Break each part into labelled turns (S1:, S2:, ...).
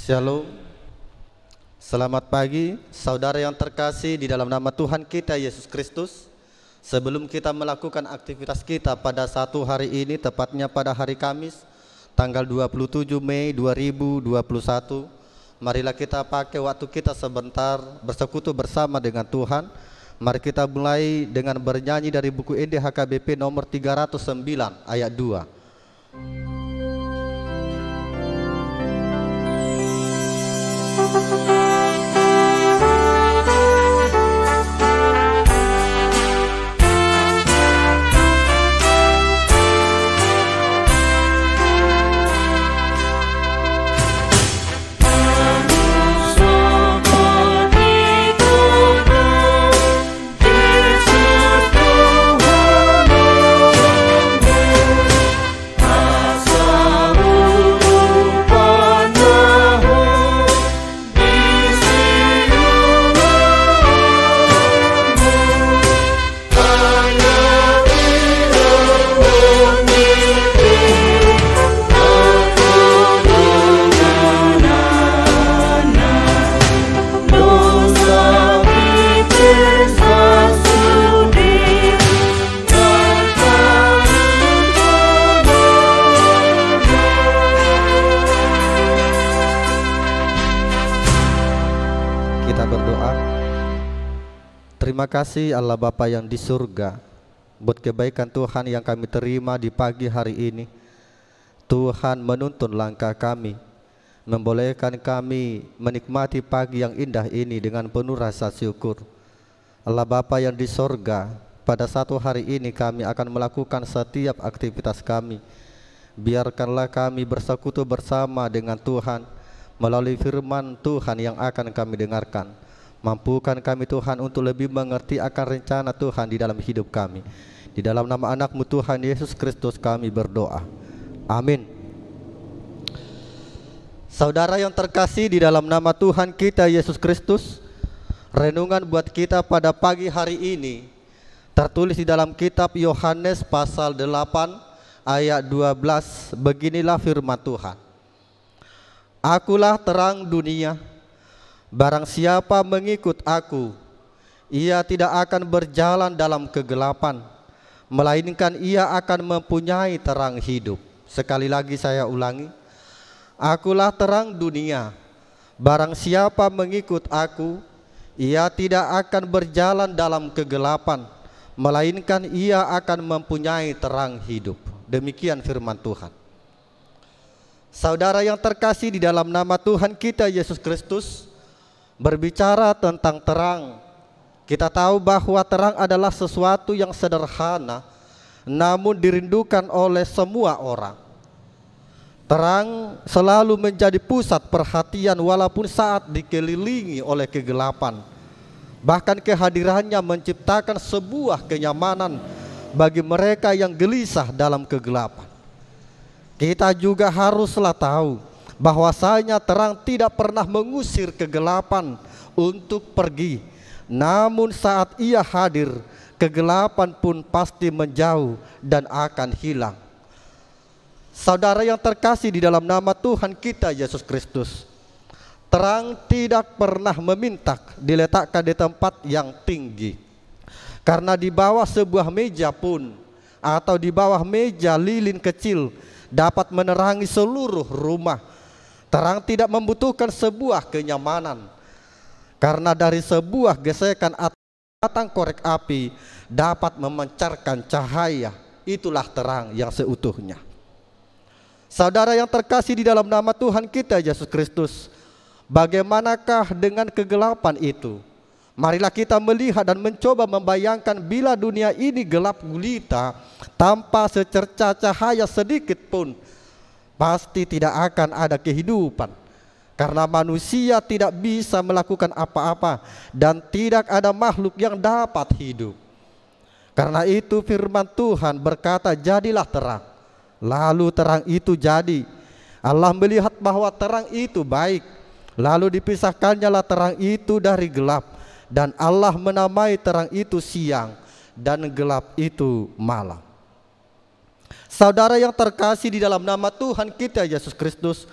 S1: Shalom. Selamat pagi saudara yang terkasih di dalam nama Tuhan kita Yesus Kristus. Sebelum kita melakukan aktivitas kita pada satu hari ini, tepatnya pada hari Kamis tanggal 27 Mei 2021, marilah kita pakai waktu kita sebentar bersekutu bersama dengan Tuhan. Mari kita mulai dengan bernyanyi dari buku NDHKBP nomor 309 ayat 2. Terima kasih Allah Bapa yang di surga buat kebaikan Tuhan yang kami terima di pagi hari ini. Tuhan menuntun langkah kami, membolehkan kami menikmati pagi yang indah ini dengan penuh rasa syukur. Allah Bapa yang di surga, pada satu hari ini kami akan melakukan setiap aktivitas kami. Biarkanlah kami bersekutu bersama dengan Tuhan melalui firman Tuhan yang akan kami dengarkan. Mampukan kami Tuhan untuk lebih mengerti akan rencana Tuhan di dalam hidup kami. Di dalam nama anak-Mu Tuhan Yesus Kristus kami berdoa. Amin. Saudara yang terkasih di dalam nama Tuhan kita Yesus Kristus, renungan buat kita pada pagi hari ini tertulis di dalam kitab Yohanes pasal 8 ayat 12. Beginilah firman Tuhan. Akulah terang dunia. Barang siapa mengikut aku, ia tidak akan berjalan dalam kegelapan, melainkan ia akan mempunyai terang hidup. Sekali lagi saya ulangi. Akulah terang dunia. Barang siapa mengikut aku, ia tidak akan berjalan dalam kegelapan, melainkan ia akan mempunyai terang hidup. Demikian firman Tuhan. Saudara yang terkasih di dalam nama Tuhan kita Yesus Kristus, berbicara tentang terang, kita tahu bahwa terang adalah sesuatu yang sederhana namun dirindukan oleh semua orang. Terang selalu menjadi pusat perhatian walaupun saat dikelilingi oleh kegelapan. Bahkan kehadirannya menciptakan sebuah kenyamanan bagi mereka yang gelisah dalam kegelapan. Kita juga haruslah tahu bahwasanya terang tidak pernah mengusir kegelapan untuk pergi. Namun saat ia hadir, kegelapan pun pasti menjauh dan akan hilang. Saudara yang terkasih di dalam nama Tuhan kita Yesus Kristus, terang tidak pernah meminta diletakkan di tempat yang tinggi. Karena di bawah sebuah meja pun atau di bawah meja lilin kecil dapat menerangi seluruh rumah. Terang tidak membutuhkan sebuah kenyamanan, karena dari sebuah gesekan atau batang korek api dapat memancarkan cahaya. Itulah terang yang seutuhnya. Saudara yang terkasih di dalam nama Tuhan kita Yesus Kristus, bagaimanakah dengan kegelapan itu? Marilah kita melihat dan mencoba membayangkan bila dunia ini gelap gulita tanpa secerca cahaya sedikit pun, pasti tidak akan ada kehidupan, karena manusia tidak bisa melakukan apa-apa dan tidak ada makhluk yang dapat hidup. Karena itu firman Tuhan berkata, jadilah terang. Lalu terang itu jadi. Allah melihat bahwa terang itu baik, lalu dipisahkannya terang itu dari gelap, dan Allah menamai terang itu siang dan gelap itu malam. Saudara yang terkasih di dalam nama Tuhan kita Yesus Kristus,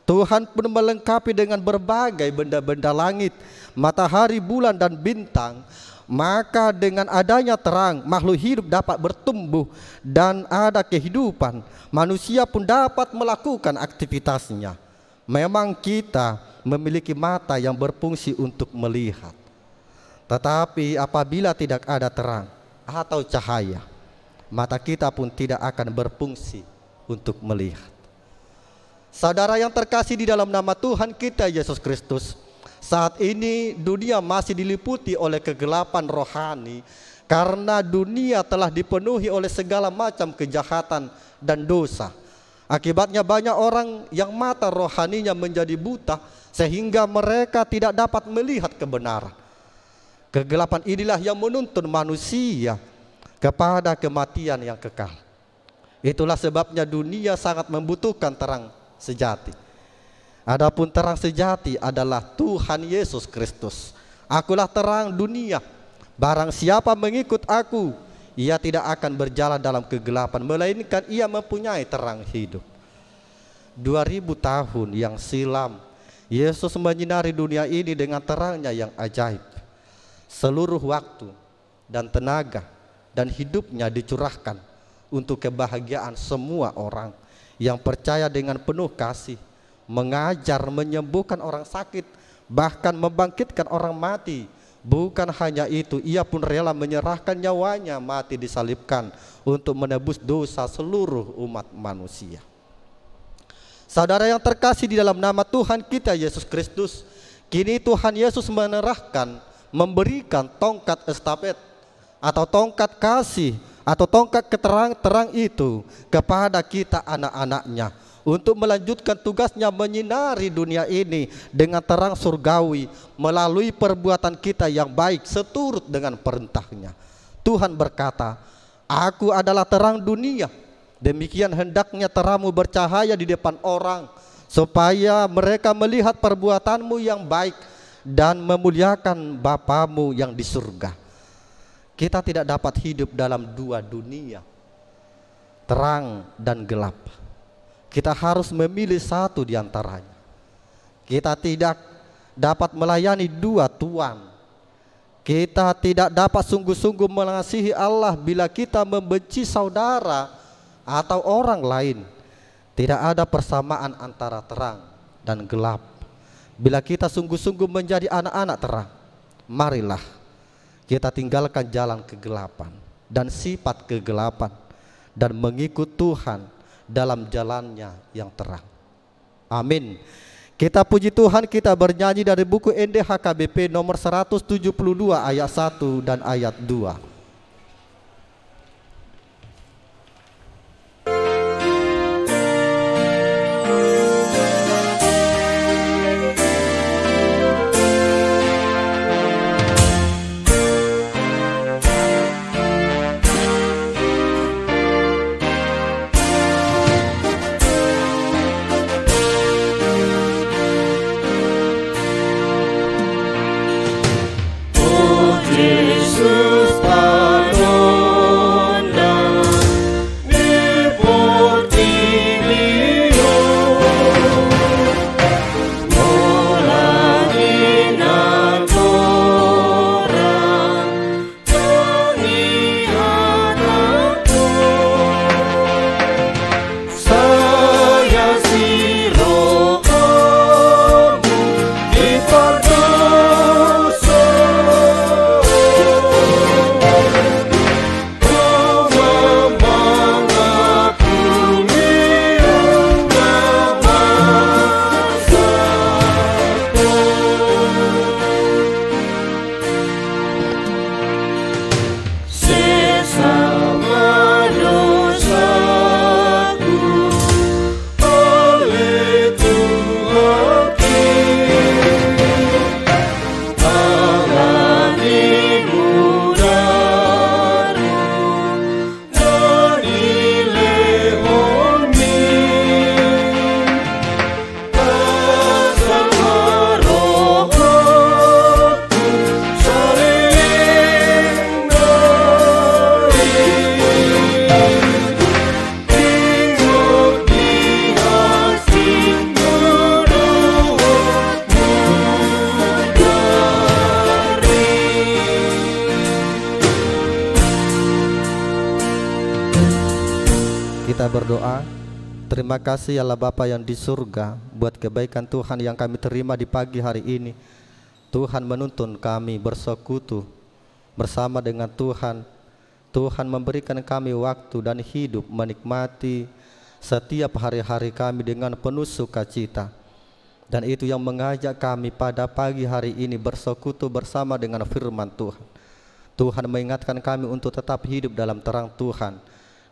S1: Tuhan pun melengkapi dengan berbagai benda-benda langit, matahari, bulan, dan bintang. Maka dengan adanya terang, makhluk hidup dapat bertumbuh dan ada kehidupan. Manusia pun dapat melakukan aktivitasnya. Memang kita memiliki mata yang berfungsi untuk melihat. Tetapi apabila tidak ada terang atau cahaya, mata kita pun tidak akan berfungsi untuk melihat. Saudara yang terkasih di dalam nama Tuhan kita Yesus Kristus, saat ini dunia masih diliputi oleh kegelapan rohani karena dunia telah dipenuhi oleh segala macam kejahatan dan dosa. Akibatnya banyak orang yang mata rohaninya menjadi buta sehingga mereka tidak dapat melihat kebenaran. Kegelapan inilah yang menuntun manusia kepada kematian yang kekal. Itulah sebabnya dunia sangat membutuhkan terang sejati. Adapun terang sejati adalah Tuhan Yesus Kristus. Akulah terang dunia. Barang siapa mengikut aku, ia tidak akan berjalan dalam kegelapan, melainkan ia mempunyai terang hidup. 2000 tahun yang silam, Yesus menyinari dunia ini dengan terangnya yang ajaib. Seluruh waktu dan tenaga dan hidupnya dicurahkan untuk kebahagiaan semua orang yang percaya dengan penuh kasih, mengajar, menyembuhkan orang sakit, bahkan membangkitkan orang mati. Bukan hanya itu, ia pun rela menyerahkan nyawanya mati disalibkan untuk menebus dosa seluruh umat manusia. Saudara yang terkasih di dalam nama Tuhan kita Yesus Kristus, kini Tuhan Yesus memberikan tongkat estafet atau tongkat kasih atau tongkat terang itu kepada kita anak-anaknya untuk melanjutkan tugasnya menyinari dunia ini dengan terang surgawi melalui perbuatan kita yang baik seturut dengan perintahnya. Tuhan berkata, "Aku adalah terang dunia. Demikian hendaknya terangmu bercahaya di depan orang, supaya mereka melihat perbuatanmu yang baik dan memuliakan Bapamu yang di surga." Kita tidak dapat hidup dalam dua dunia, terang dan gelap. Kita harus memilih satu di antaranya. Kita tidak dapat melayani dua tuan. Kita tidak dapat sungguh-sungguh mengasihi Allah bila kita membenci saudara atau orang lain. Tidak ada persamaan antara terang dan gelap. Bila kita sungguh-sungguh menjadi anak-anak terang, marilah kita tinggalkan jalan kegelapan dan sifat kegelapan dan mengikut Tuhan dalam jalannya yang terang. Amin. Kita puji Tuhan, kita bernyanyi dari buku NDHKBP nomor 172 ayat 1 dan ayat 2. Yesus berdoa. Terima kasih Allah Bapa yang di surga buat kebaikan Tuhan yang kami terima di pagi hari ini. Tuhan menuntun kami bersekutu bersama dengan Tuhan. Tuhan memberikan kami waktu dan hidup menikmati setiap hari-hari kami dengan penuh sukacita. Dan itu yang mengajak kami pada pagi hari ini bersekutu bersama dengan firman Tuhan. Tuhan mengingatkan kami untuk tetap hidup dalam terang Tuhan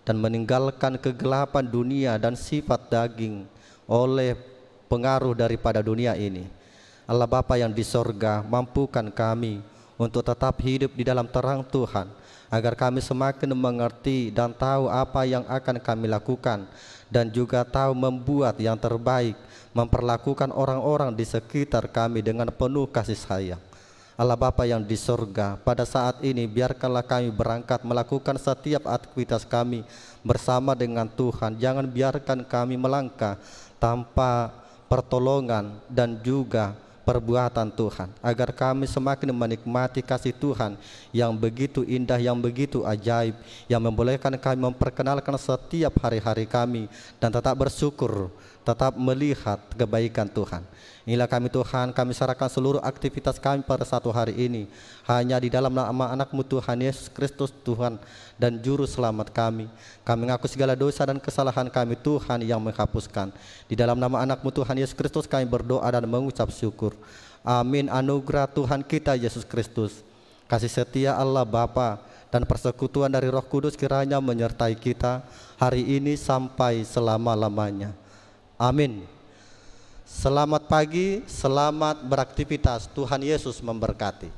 S1: dan meninggalkan kegelapan dunia dan sifat daging oleh pengaruh daripada dunia ini. Allah Bapa yang di sorga, mampukan kami untuk tetap hidup di dalam terang Tuhan, agar kami semakin mengerti dan tahu apa yang akan kami lakukan, dan juga tahu membuat yang terbaik, memperlakukan orang-orang di sekitar kami dengan penuh kasih sayang. Allah Bapa yang di sorga, pada saat ini biarkanlah kami berangkat melakukan setiap aktivitas kami bersama dengan Tuhan. Jangan biarkan kami melangkah tanpa pertolongan dan juga perbuatan Tuhan, agar kami semakin menikmati kasih Tuhan yang begitu indah, yang begitu ajaib, yang membolehkan kami memperkenalkan setiap hari-hari kami dan tetap bersyukur, tetap melihat kebaikan Tuhan. Inilah kami Tuhan, kami serahkan seluruh aktivitas kami pada satu hari ini hanya di dalam nama anak-Mu Tuhan Yesus Kristus, Tuhan dan Juru Selamat kami. Kami mengaku segala dosa dan kesalahan kami, Tuhan yang menghapuskan. Di dalam nama anak-Mu Tuhan Yesus Kristus kami berdoa dan mengucap syukur. Amin. Anugerah Tuhan kita Yesus Kristus, kasih setia Allah Bapa, dan persekutuan dari Roh Kudus kiranya menyertai kita hari ini sampai selama-lamanya. Amin. Selamat pagi, selamat beraktivitas. Tuhan Yesus memberkati.